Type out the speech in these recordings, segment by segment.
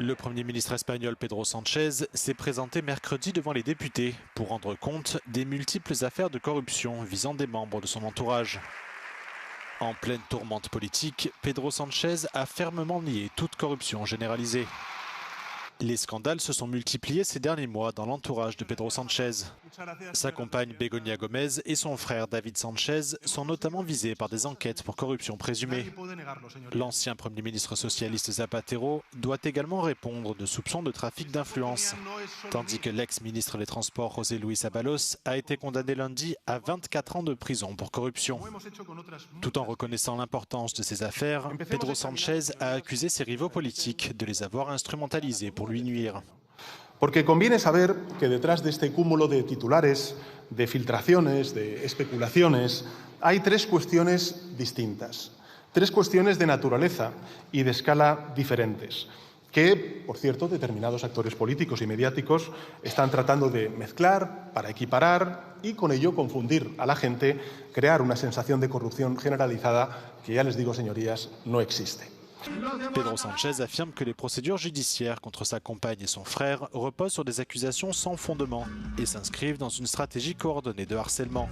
Le Premier ministre espagnol Pedro Sánchez s'est présenté mercredi devant les députés pour rendre compte des multiples affaires de corruption visant des membres de son entourage. En pleine tourmente politique, Pedro Sánchez a fermement nié toute corruption généralisée. Les scandales se sont multipliés ces derniers mois dans l'entourage de Pedro Sánchez. Sa compagne Begoña Gómez et son frère David Sánchez sont notamment visés par des enquêtes pour corruption présumée. L'ancien Premier ministre socialiste Zapatero doit également répondre de soupçons de trafic d'influence, tandis que l'ex-ministre des Transports José Luis Ábalos a été condamné lundi à 24 ans de prison pour corruption. Tout en reconnaissant l'importance de ces affaires, Pedro Sánchez a accusé ses rivaux politiques de les avoir instrumentalisés pour lui nuire. Porque conviene saber que detrás de este cúmulo de titulares, de filtraciones, de especulaciones, hay tres cuestiones distintas, tres cuestiones de naturaleza y de escala diferentes, que, por cierto, determinados actores políticos y mediáticos están tratando de mezclar para equiparar y con ello confundir a la gente, crear una sensación de corrupción generalizada que, ya les digo, señorías, no existe. Pedro Sánchez affirme que les procédures judiciaires contre sa compagne et son frère reposent sur des accusations sans fondement et s'inscrivent dans une stratégie coordonnée de harcèlement.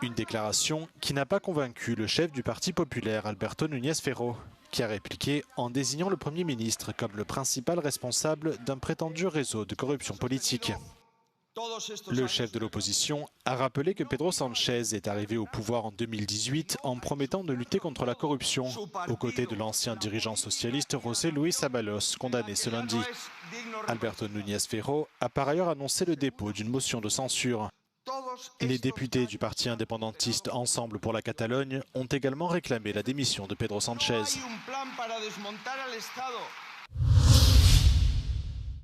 Une déclaration qui n'a pas convaincu le chef du Parti populaire Alberto Núñez Feijóo, qui a répliqué en désignant le Premier ministre comme le principal responsable d'un prétendu réseau de corruption politique. Le chef de l'opposition a rappelé que Pedro Sánchez est arrivé au pouvoir en 2018 en promettant de lutter contre la corruption, aux côtés de l'ancien dirigeant socialiste José Luis Ábalos, condamné ce lundi. Alberto Núñez Feijóo a par ailleurs annoncé le dépôt d'une motion de censure. Les députés du parti indépendantiste Ensemble pour la Catalogne ont également réclamé la démission de Pedro Sánchez.